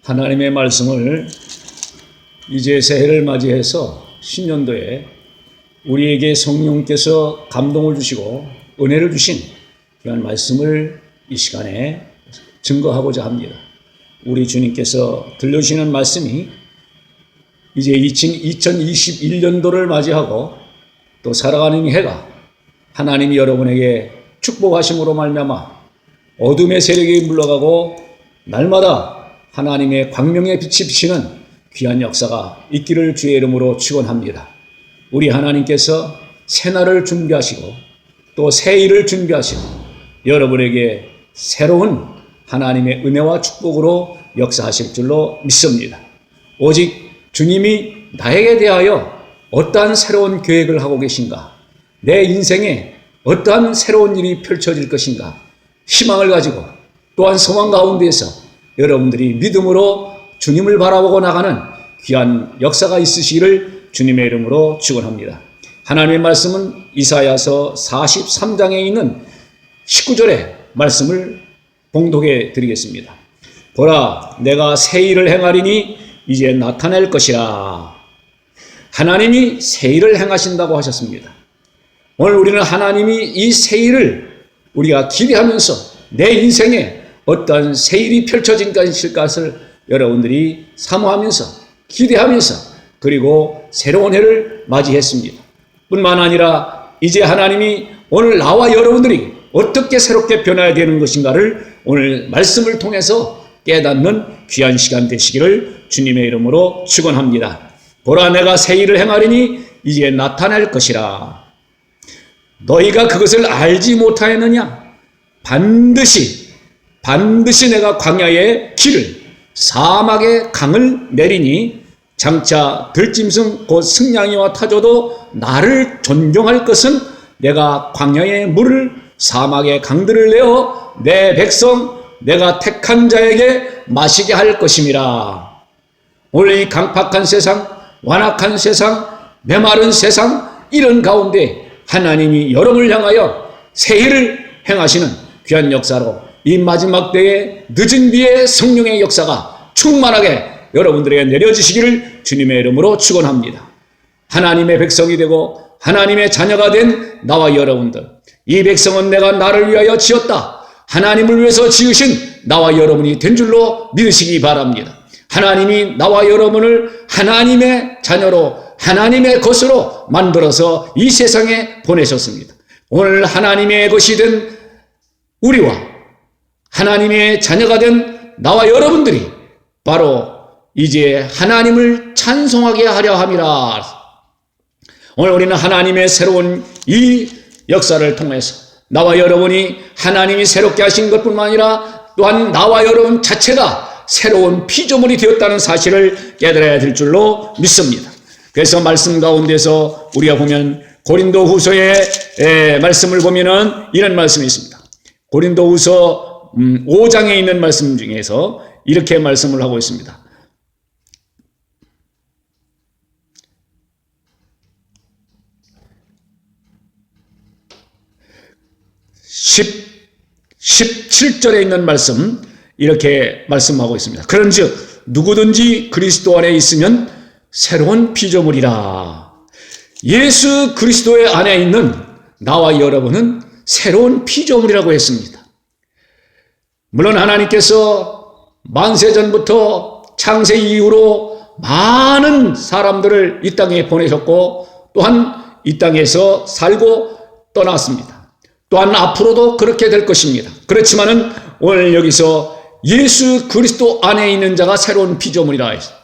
하나님의 말씀을 이제 새해를 맞이해서 신년도에 우리에게 성령께서 감동을 주시고 은혜를 주신 그런 말씀을 이 시간에 증거하고자 합니다. 우리 주님께서 들려주시는 말씀이 이제 2021년도를 맞이하고 또 살아가는 해가 하나님이 여러분에게 축복하심으로 말미암아 어둠의 세력이 물러가고 날마다 하나님의 광명의 빛이 비치는 귀한 역사가 있기를 주의 이름으로 축원합니다. 우리 하나님께서 새날을 준비하시고 또 새일을 준비하시고 여러분에게 새로운 하나님의 은혜와 축복으로 역사하실 줄로 믿습니다. 오직 주님이 나에게 대하여 어떠한 새로운 계획을 하고 계신가, 내 인생에 어떠한 새로운 일이 펼쳐질 것인가, 희망을 가지고 또한 소망 가운데에서 여러분들이 믿음으로 주님을 바라보고 나가는 귀한 역사가 있으시기를 주님의 이름으로 축원합니다. 하나님의 말씀은 이사야서 43장에 있는 19절의 말씀을 봉독해 드리겠습니다. 보라, 내가 새 일을 행하리니 이제 나타낼 것이라. 하나님이 새 일을 행하신다고 하셨습니다. 오늘 우리는 하나님이 이 새 일을 우리가 기대하면서 내 인생에 어떤 새 일이 펼쳐진 것을 여러분들이 사모하면서 기대하면서 그리고 새로운 해를 맞이했습니다. 뿐만 아니라 이제 하나님이 오늘 나와 여러분들이 어떻게 새롭게 변화해야 되는 것인가를 오늘 말씀을 통해서 깨닫는 귀한 시간 되시기를 주님의 이름으로 축원합니다. 보라, 내가 새 일을 행하리니 이제 나타날 것이라. 너희가 그것을 알지 못하였느냐? 반드시 내가 광야의 길을 사막의 강을 내리니 장차 들짐승 곧 승냥이와 타조도 나를 존경할 것은 내가 광야의 물을 사막의 강들을 내어 내 백성 내가 택한 자에게 마시게 할 것임이라. 오늘 이 강팍한 세상, 완악한 세상, 메마른 세상, 이런 가운데 하나님이 여러분을 향하여 새해를 행하시는 귀한 역사로 이 마지막 때에 늦은 비의 성령의 역사가 충만하게 여러분들에게 내려지시기를 주님의 이름으로 축원합니다. 하나님의 백성이 되고 하나님의 자녀가 된 나와 여러분들, 이 백성은 내가 나를 위하여 지었다, 하나님을 위해서 지으신 나와 여러분이 된 줄로 믿으시기 바랍니다. 하나님이 나와 여러분을 하나님의 자녀로 하나님의 것으로 만들어서 이 세상에 보내셨습니다. 오늘 하나님의 것이 된 우리와 하나님의 자녀가 된 나와 여러분들이 바로 이제 하나님을 찬송하게 하려 함이라. 오늘 우리는 하나님의 새로운 이 역사를 통해서 나와 여러분이 하나님이 새롭게 하신 것뿐만 아니라 또한 나와 여러분 자체가 새로운 피조물이 되었다는 사실을 깨달아야 될 줄로 믿습니다. 그래서 말씀 가운데서 우리가 보면 고린도후서의 말씀을 보면은 이런 말씀이 있습니다. 고린도후서 5장에 있는 말씀 중에서 이렇게 말씀을 하고 있습니다. 17절에 있는 말씀 이렇게 말씀하고 있습니다. 그런즉 누구든지 그리스도 안에 있으면 새로운 피조물이라. 예수 그리스도의 안에 있는 나와 여러분은 새로운 피조물이라고 했습니다. 물론 하나님께서 만세전부터 창세 이후로 많은 사람들을 이 땅에 보내셨고 또한 이 땅에서 살고 떠났습니다. 또한 앞으로도 그렇게 될 것입니다. 그렇지만은 오늘 여기서 예수 그리스도 안에 있는 자가 새로운 피조물이라 했습니다.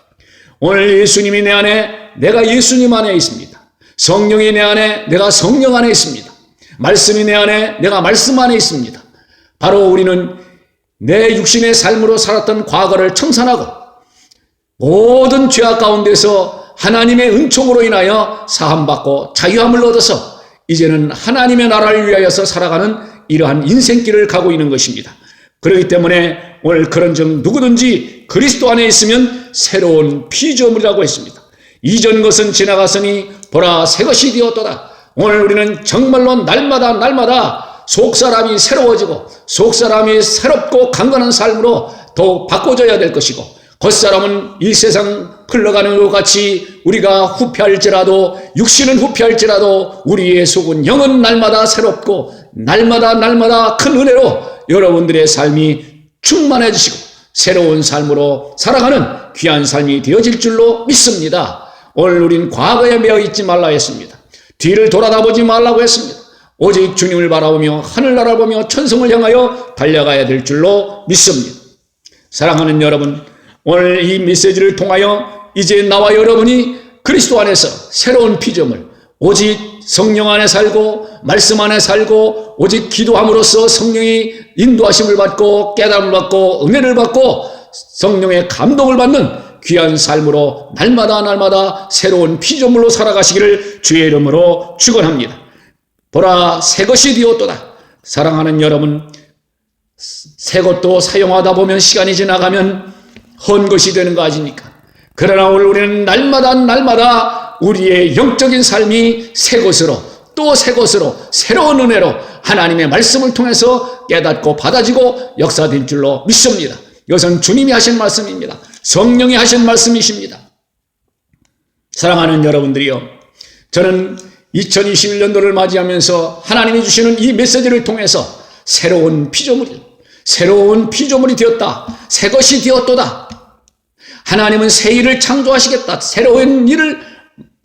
오늘 예수님이 내 안에, 내가 예수님 안에 있습니다. 성령이 내 안에, 내가 성령 안에 있습니다. 말씀이 내 안에, 내가 말씀 안에 있습니다. 바로 우리는 내 육신의 삶으로 살았던 과거를 청산하고 모든 죄악 가운데서 하나님의 은총으로 인하여 사함받고 자유함을 얻어서 이제는 하나님의 나라를 위하여서 살아가는 이러한 인생길을 가고 있는 것입니다. 그렇기 때문에 오늘 그런즉 누구든지 그리스도 안에 있으면 새로운 피조물이라고 했습니다. 이전 것은 지나갔으니 보라 새 것이 되었도다. 오늘 우리는 정말로 날마다 속사람이 새로워지고 속사람이 새롭고 강건한 삶으로 더욱 바꿔져야 될 것이고 겉사람은 이 세상 흘러가는 것 같이 우리가 후패할지라도, 육신은 후패할지라도 우리의 속은 영은 날마다 새롭고 날마다 큰 은혜로 여러분들의 삶이 충만해지시고 새로운 삶으로 살아가는 귀한 삶이 되어질 줄로 믿습니다. 오늘 우린 과거에 매여 있지 말라 했습니다. 뒤를 돌아다보지 말라고 했습니다. 오직 주님을 바라보며 하늘나라를 보며 천성을 향하여 달려가야 될 줄로 믿습니다. 사랑하는 여러분, 오늘 이 메시지를 통하여 이제 나와 여러분이 그리스도 안에서 새로운 피조물, 오직 성령 안에 살고 말씀 안에 살고 오직 기도함으로써 성령이 인도하심을 받고 깨달음을 받고 은혜를 받고 성령의 감동을 받는 귀한 삶으로 날마다 새로운 피조물로 살아가시기를 주의 이름으로 축원합니다. 보라, 새 것이 되었도다. 사랑하는 여러분, 새 것도 사용하다 보면 시간이 지나가면 헌 것이 되는 거 아십니까? 그러나 오늘 우리는 날마다 우리의 영적인 삶이 새 것으로 또 새 것으로 새로운 은혜로 하나님의 말씀을 통해서 깨닫고 받아지고 역사될 줄로 믿습니다. 이것은 주님이 하신 말씀입니다. 성령이 하신 말씀이십니다. 사랑하는 여러분들이요, 저는 2021년도를 맞이하면서 하나님이 주시는 이 메시지를 통해서 새로운 피조물이 되었다. 새 것이 되었도다. 하나님은 새 일을 창조하시겠다. 새로운 일을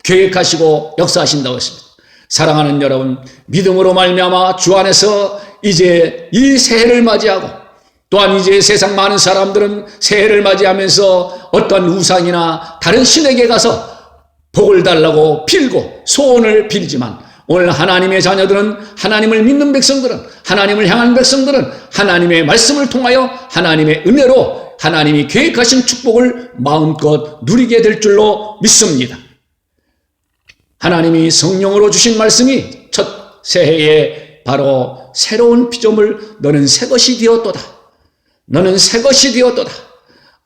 계획하시고 역사하신다고 했습니다. 사랑하는 여러분, 믿음으로 말미암아 주 안에서 이제 이 새해를 맞이하고 또한 이제 세상 많은 사람들은 새해를 맞이하면서 어떤 우상이나 다른 신에게 가서 복을 달라고 빌고 소원을 빌지만 오늘 하나님의 자녀들은, 하나님을 믿는 백성들은, 하나님을 향한 백성들은 하나님의 말씀을 통하여 하나님의 은혜로 하나님이 계획하신 축복을 마음껏 누리게 될 줄로 믿습니다. 하나님이 성령으로 주신 말씀이 첫 새해에 바로 새로운 피조물, 너는 새 것이 되었도다. 너는 새 것이 되었도다.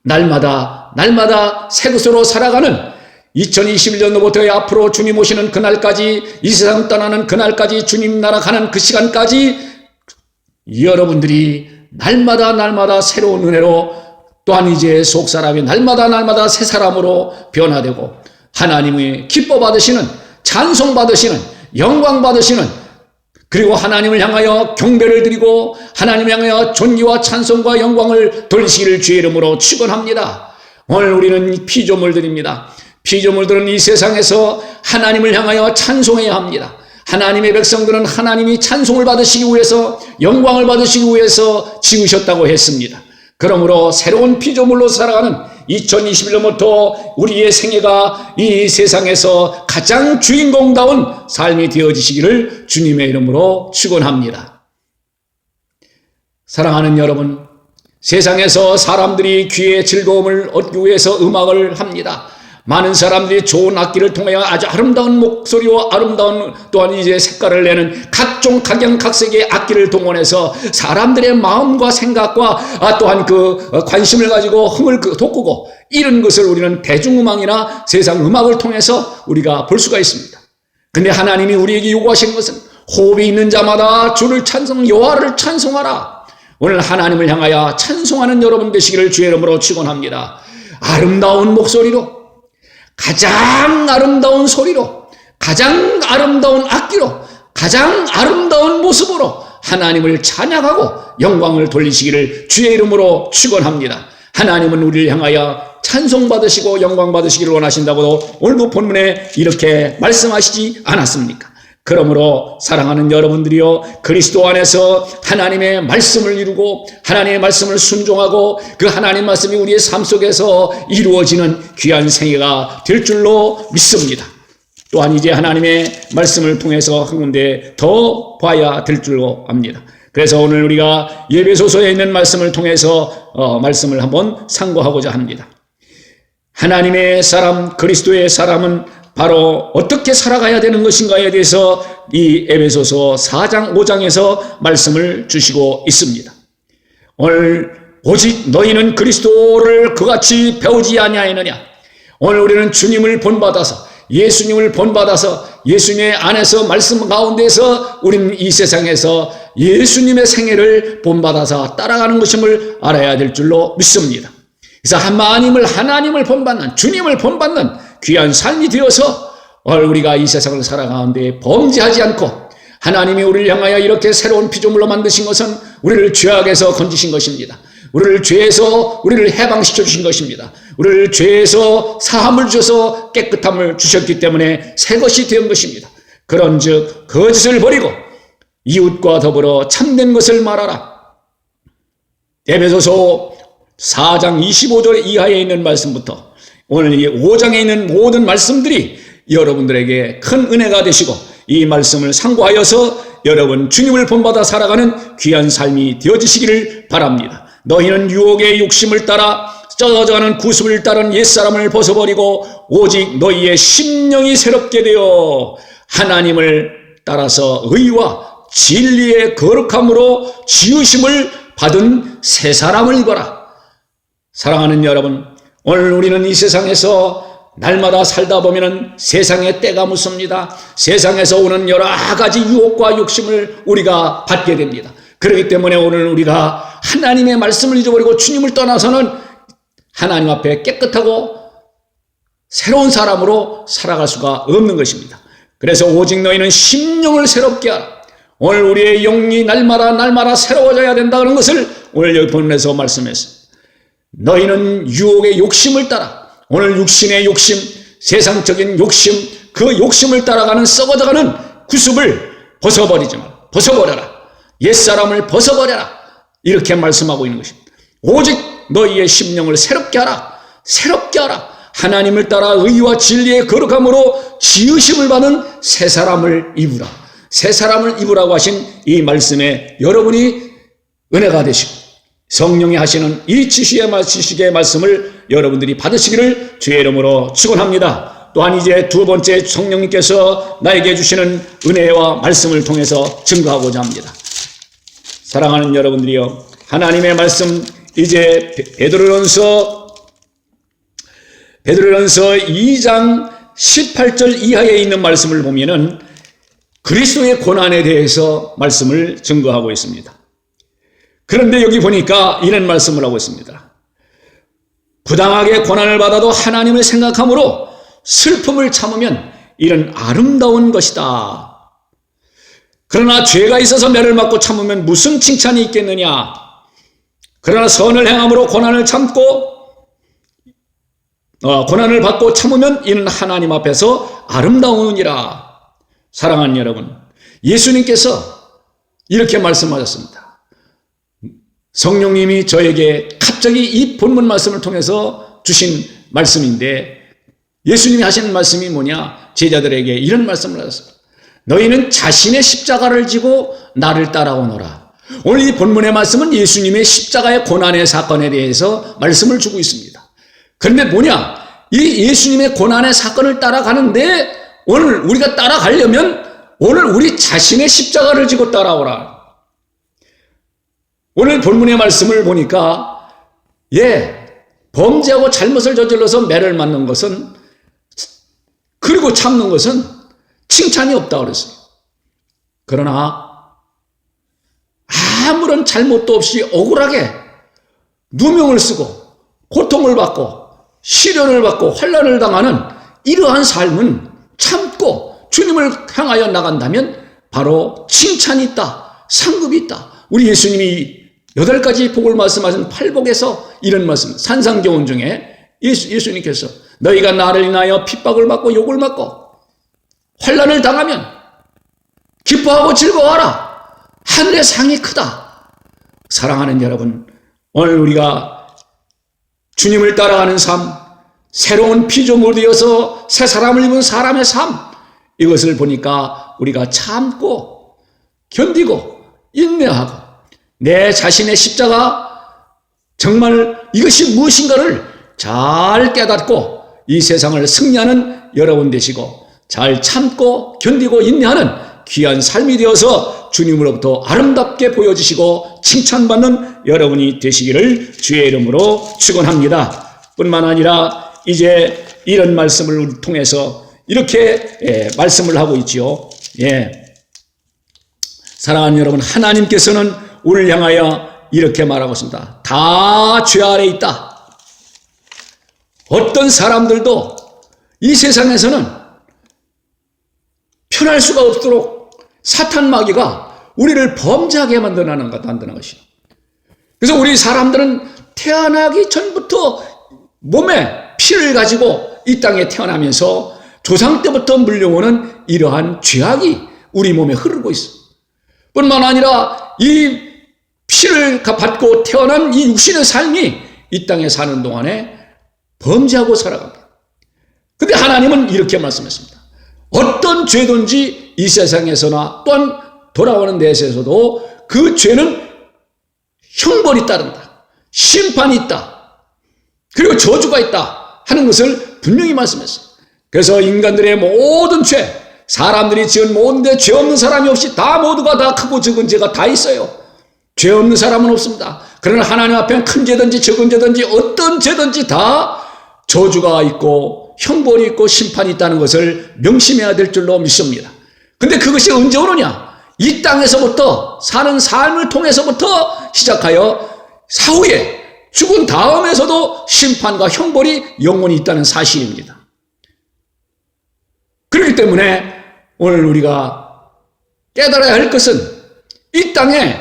날마다 새 것으로 살아가는 2021년도부터 앞으로 주님 오시는 그날까지, 이 세상 떠나는 그날까지, 주님 나라 가는 그 시간까지 여러분들이 날마다 새로운 은혜로, 또한 이제 속사람이 날마다 새 사람으로 변화되고 하나님의 기뻐 받으시는, 찬송 받으시는, 영광 받으시는, 그리고 하나님을 향하여 경배를 드리고 하나님을 향하여 존귀와 찬송과 영광을 돌리시기를 주의 이름으로 축원합니다. 오늘 우리는 피조물들입니다. 피조물들은 이 세상에서 하나님을 향하여 찬송해야 합니다. 하나님의 백성들은 하나님이 찬송을 받으시기 위해서, 영광을 받으시기 위해서 지으셨다고 했습니다. 그러므로 새로운 피조물로 살아가는 2021년부터 우리의 생애가 이 세상에서 가장 주인공다운 삶이 되어지시기를 주님의 이름으로 축원합니다. 사랑하는 여러분, 세상에서 사람들이 귀의 즐거움을 얻기 위해서 음악을 합니다. 많은 사람들이 좋은 악기를 통하여 아주 아름다운 목소리와 아름다운 또한 이제 색깔을 내는 각종 각양각색의 악기를 동원해서 사람들의 마음과 생각과 또한 그 관심을 가지고 흥을 돋구고, 이런 것을 우리는 대중음악이나 세상 음악을 통해서 우리가 볼 수가 있습니다. 근데 하나님이 우리에게 요구하신 것은 호흡이 있는 자마다 주를 찬송, 여호와를 찬송하라. 오늘 하나님을 향하여 찬송하는 여러분 되시기를 주의 이름으로 축원합니다. 아름다운 목소리로, 가장 아름다운 소리로, 가장 아름다운 악기로, 가장 아름다운 모습으로 하나님을 찬양하고 영광을 돌리시기를 주의 이름으로 축원합니다. 하나님은 우리를 향하여 찬송받으시고 영광받으시기를 원하신다고 오늘도 본문에 이렇게 말씀하시지 않았습니까? 그러므로 사랑하는 여러분들이요, 그리스도 안에서 하나님의 말씀을 이루고 하나님의 말씀을 순종하고 그 하나님 말씀이 우리의 삶 속에서 이루어지는 귀한 생애가 될 줄로 믿습니다. 또한 이제 하나님의 말씀을 통해서 한 군데 더 봐야 될 줄로 압니다. 그래서 오늘 우리가 에베소서에 있는 말씀을 통해서 말씀을 한번 상고하고자 합니다. 하나님의 사람, 그리스도의 사람은 바로 어떻게 살아가야 되는 것인가에 대해서 이 에베소서 4장 5장에서 말씀을 주시고 있습니다. 오늘 오직 너희는 그리스도를 그같이 배우지 아니하였느냐. 오늘 우리는 주님을 본받아서, 예수님을 본받아서 예수님의 안에서 말씀 가운데서 우리는 이 세상에서 예수님의 생애를 본받아서 따라가는 것임을 알아야 될 줄로 믿습니다. 그래서 하나님을 본받는, 주님을 본받는 귀한 삶이 되어서 우리가 이 세상을 살아가는데 범죄하지 않고 하나님이 우리를 향하여 이렇게 새로운 피조물로 만드신 것은 우리를 죄악에서 건지신 것입니다. 우리를 죄에서 우리를 해방시켜 주신 것입니다. 우리를 죄에서 사함을 주셔서 깨끗함을 주셨기 때문에 새 것이 된 것입니다. 그런즉 거짓을 버리고 이웃과 더불어 참된 것을 말하라. 에베소서 4장 25절 이하에 있는 말씀부터 오늘 이 5장에 있는 모든 말씀들이 여러분들에게 큰 은혜가 되시고 이 말씀을 상고하여서 여러분 주님을 본받아 살아가는 귀한 삶이 되어지시기를 바랍니다. 너희는 유혹의 욕심을 따라 썩어져가는 구습을 따른 옛사람을 벗어버리고 오직 너희의 심령이 새롭게 되어 하나님을 따라서 의와 진리의 거룩함으로 지으심을 받은 새 사람을 입어라. 사랑하는 여러분, 오늘 우리는 이 세상에서 날마다 살다 보면은 세상의 때가 묻습니다. 세상에서 오는 여러 가지 유혹과 욕심을 우리가 받게 됩니다. 그렇기 때문에 오늘 우리가 하나님의 말씀을 잊어버리고 주님을 떠나서는 하나님 앞에 깨끗하고 새로운 사람으로 살아갈 수가 없는 것입니다. 그래서 오직 너희는 심령을 새롭게 하라. 오늘 우리의 영이 날마다 새로워져야 된다는 것을 오늘 여기 본문에서 말씀했습니다. 너희는 유혹의 욕심을 따라, 오늘 육신의 욕심, 세상적인 욕심, 그 욕심을 따라가는 썩어져가는 구습을 벗어버려라. 옛사람을 벗어버려라. 이렇게 말씀하고 있는 것입니다. 오직 너희의 심령을 새롭게 하라. 하나님을 따라 의와 진리의 거룩함으로 지으심을 받은 새 사람을 입으라. 새 사람을 입으라고 하신 이 말씀에 여러분이 은혜가 되시고 성령이 하시는 이 지식의 말씀을 여러분들이 받으시기를 주의 이름으로 축원합니다. 또한 이제 두 번째 성령님께서 나에게 주시는 은혜와 말씀을 통해서 증거하고자 합니다. 사랑하는 여러분들이요, 하나님의 말씀 이제 베드로전서 2장 18절 이하에 있는 말씀을 보면은 그리스도의 고난에 대해서 말씀을 증거하고 있습니다. 그런데 여기 보니까 이런 말씀을 하고 있습니다. 부당하게 고난을 받아도 하나님을 생각함으로 슬픔을 참으면 이런 아름다운 것이다. 그러나 죄가 있어서 매를 맞고 참으면 무슨 칭찬이 있겠느냐. 그러나 선을 행함으로 고난을 받고 참으면 이는 하나님 앞에서 아름다우니라. 사랑하는 여러분, 예수님께서 이렇게 말씀하셨습니다. 성령님이 저에게 갑자기 이 본문 말씀을 통해서 주신 말씀인데 예수님이 하시는 말씀이 뭐냐? 제자들에게 이런 말씀을 하셨어요. 너희는 자신의 십자가를 지고 나를 따라오너라. 오늘 이 본문의 말씀은 예수님의 십자가의 고난의 사건에 대해서 말씀을 주고 있습니다. 그런데 뭐냐? 이 예수님의 고난의 사건을 따라가는데 오늘 우리가 따라가려면 오늘 우리 자신의 십자가를 지고 따라오라. 오늘 본문의 말씀을 보니까 범죄하고 잘못을 저질러서 매를 맞는 것은 그리고 참는 것은 칭찬이 없다 그랬어요. 그러나 아무런 잘못도 없이 억울하게 누명을 쓰고 고통을 받고 시련을 받고 환난을 당하는 이러한 삶은 참고 주님을 향하여 나간다면 바로 칭찬이 있다, 상급이 있다. 우리 예수님이 8가지 복을 말씀하신 팔복에서 이런 말씀, 산상교훈 중에 예수님께서 너희가 나를 인하여 핍박을 받고 욕을 받고 환난을 당하면 기뻐하고 즐거워하라. 하늘의 상이 크다. 사랑하는 여러분, 오늘 우리가 주님을 따라가는 삶, 새로운 피조물이 되어서 새 사람을 입은 사람의 삶, 이것을 보니까 우리가 참고 견디고 인내하고 내 자신의 십자가 정말 이것이 무엇인가를 잘 깨닫고 이 세상을 승리하는 여러분 되시고 잘 참고 견디고 인내하는 귀한 삶이 되어서 주님으로부터 아름답게 보여지시고 칭찬받는 여러분이 되시기를 주의 이름으로 축원합니다. 뿐만 아니라 이제 이런 말씀을 통해서 이렇게 말씀을 하고 있지요. 사랑하는 여러분, 하나님께서는 우리를 향하여 이렇게 말하고 있습니다. 다 죄 아래 있다. 어떤 사람들도 이 세상에서는 편할 수가 없도록 사탄 마귀가 우리를 범죄하게 만드는 것이요. 그래서 우리 사람들은 태어나기 전부터 몸에 피를 가지고 이 땅에 태어나면서 조상 때부터 물려오는 이러한 죄악이 우리 몸에 흐르고 있어. 뿐만 아니라 이 피를 받고 태어난 이 육신의 삶이 이 땅에 사는 동안에 범죄하고 살아갑니다. 근데 하나님은 이렇게 말씀했습니다. 어떤 죄든지 이 세상에서나 또한 돌아오는 내세에서도 그 죄는 형벌이 따른다. 심판이 있다. 그리고 저주가 있다 하는 것을 분명히 말씀했어요. 그래서 인간들의 모든 죄, 사람들이 지은 모든 죄 없는 사람이 없이 다 모두가 다 크고 적은 죄가 다 있어요. 죄 없는 사람은 없습니다. 그러나 하나님 앞에는 큰 죄든지 적은 죄든지 어떤 죄든지 다 저주가 있고 형벌이 있고 심판이 있다는 것을 명심해야 될 줄로 믿습니다. 근데 그것이 언제 오느냐? 이 땅에서부터 사는 삶을 통해서부터 시작하여 사후에 죽은 다음에서도 심판과 형벌이 영원히 있다는 사실입니다. 그렇기 때문에 오늘 우리가 깨달아야 할 것은 이 땅에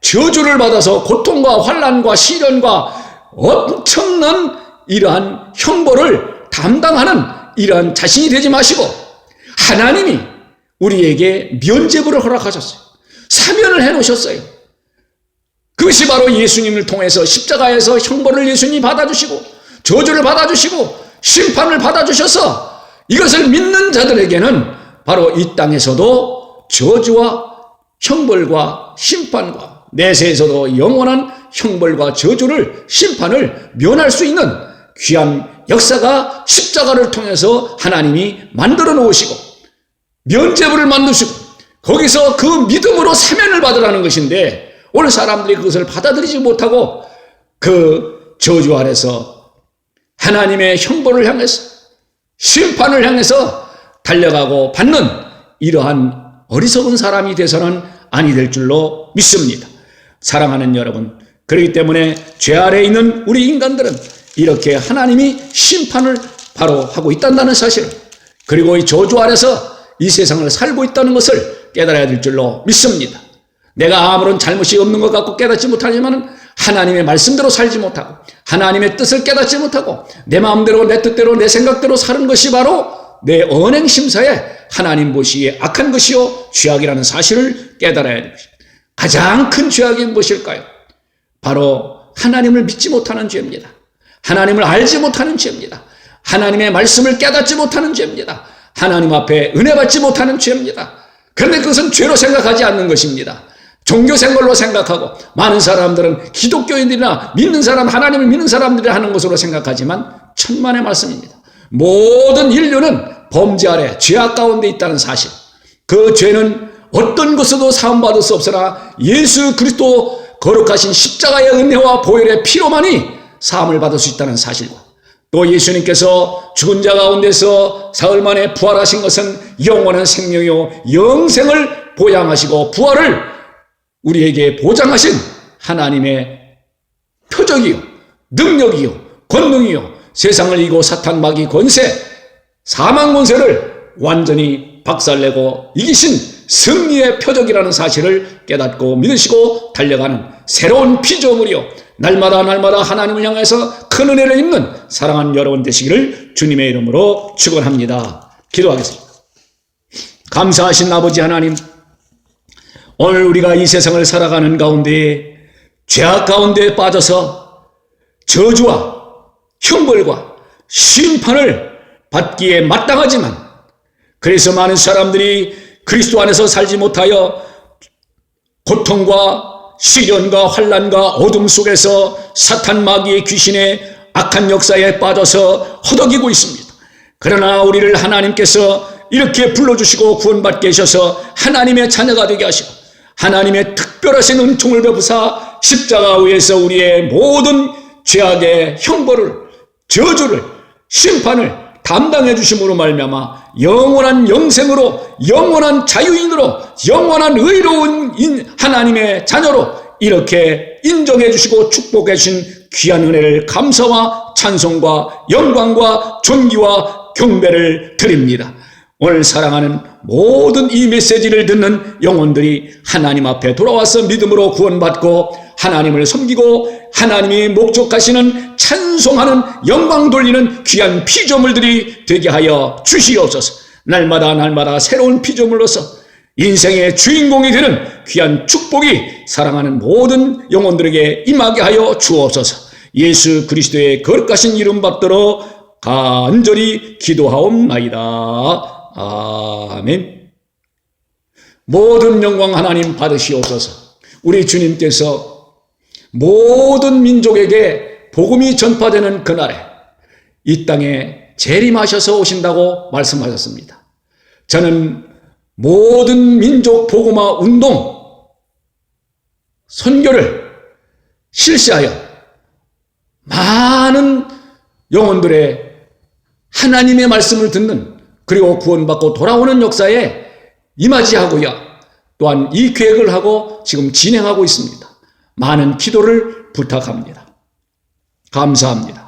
저주를 받아서 고통과 환난과 시련과 엄청난 이러한 형벌을 담당하는 이러한 자신이 되지 마시고 하나님이 우리에게 면죄부를 허락하셨어요. 사면을 해놓으셨어요. 그것이 바로 예수님을 통해서 십자가에서 형벌을 예수님이 받아주시고 저주를 받아주시고 심판을 받아주셔서 이것을 믿는 자들에게는 바로 이 땅에서도 저주와 형벌과 심판과 내세에서도 영원한 형벌과 저주를 심판을 면할 수 있는 귀한 역사가 십자가를 통해서 하나님이 만들어 놓으시고 면죄부를 만드시고 거기서 그 믿음으로 사면을 받으라는 것인데 오늘 사람들이 그것을 받아들이지 못하고 그 저주 아래서 하나님의 형벌을 향해서 심판을 향해서 달려가고 받는 이러한 어리석은 사람이 돼서는 아니 될 줄로 믿습니다. 사랑하는 여러분, 그렇기 때문에 죄 아래에 있는 우리 인간들은 이렇게 하나님이 심판을 바로 하고 있다는 사실, 그리고 이 저주 아래서 이 세상을 살고 있다는 것을 깨달아야 될 줄로 믿습니다. 내가 아무런 잘못이 없는 것 같고 깨닫지 못하지만 하나님의 말씀대로 살지 못하고 하나님의 뜻을 깨닫지 못하고 내 마음대로 내 뜻대로 내 생각대로 사는 것이 바로 내 언행 심사에 하나님 보시기에 악한 것이요 죄악이라는 사실을 깨달아야 됩니다. 가장 큰 죄악이 무엇일까요? 바로 하나님을 믿지 못하는 죄입니다. 하나님을 알지 못하는 죄입니다. 하나님의 말씀을 깨닫지 못하는 죄입니다. 하나님 앞에 은혜 받지 못하는 죄입니다. 그런데 그것은 죄로 생각하지 않는 것입니다. 종교 생활로 생각하고 많은 사람들은 기독교인들이나 믿는 사람, 하나님을 믿는 사람들이 하는 것으로 생각하지만 천만의 말씀입니다. 모든 인류는 범죄 아래 죄악 가운데 있다는 사실, 그 죄는 어떤 것으로도 사함받을 수 없으나 예수 그리스도 거룩하신 십자가의 은혜와 보혈의 피로만이 사함을 받을 수 있다는 사실과 또 예수님께서 죽은 자 가운데서 사흘 만에 부활하신 것은 영원한 생명이요 영생을 보양하시고 부활을 우리에게 보장하신 하나님의 표적이요 능력이요 권능이요 세상을 이기고 사탄 마귀 권세 사망 권세를 완전히 박살내고 이기신 승리의 표적이라는 사실을 깨닫고 믿으시고 달려가는 새로운 피조물이요 날마다 하나님을 향해서 큰 은혜를 입는 사랑하는 여러분 되시기를 주님의 이름으로 축원합니다. 기도하겠습니다. 감사하신 아버지 하나님, 오늘 우리가 이 세상을 살아가는 가운데 죄악 가운데 빠져서 저주와 형벌과 심판을 받기에 마땅하지만 그래서 많은 사람들이 그리스도 안에서 살지 못하여 고통과 시련과 환난과 어둠 속에서 사탄 마귀의 귀신의 악한 역사에 빠져서 허덕이고 있습니다. 그러나 우리를 하나님께서 이렇게 불러주시고 구원받게 하셔서 하나님의 자녀가 되게 하시고 하나님의 특별하신 은총을 베푸사 십자가 위에서 우리의 모든 죄악의 형벌을 저주를 심판을 담당해 주심으로 말미암아 영원한 영생으로 영원한 자유인으로 영원한 의로운 하나님의 자녀로 이렇게 인정해 주시고 축복해 주신 귀한 은혜를 감사와 찬송과 영광과 존귀와 경배를 드립니다. 오늘 사랑하는 모든 이 메시지를 듣는 영혼들이 하나님 앞에 돌아와서 믿음으로 구원받고 하나님을 섬기고 하나님이 목적하시는 찬송하는 영광 돌리는 귀한 피조물들이 되게 하여 주시옵소서. 날마다 새로운 피조물로서 인생의 주인공이 되는 귀한 축복이 사랑하는 모든 영혼들에게 임하게 하여 주옵소서. 예수 그리스도의 거룩하신 이름 받들어 간절히 기도하옵나이다. 아멘. 모든 영광 하나님 받으시옵소서. 우리 주님께서 모든 민족에게 복음이 전파되는 그날에 이 땅에 재림하셔서 오신다고 말씀하셨습니다. 저는 모든 민족 복음화 운동 선교를 실시하여 많은 영혼들의 하나님의 말씀을 듣는 그리고 구원받고 돌아오는 역사에 임하지하고요. 또한 이 계획을 하고 지금 진행하고 있습니다. 많은 기도를 부탁합니다. 감사합니다.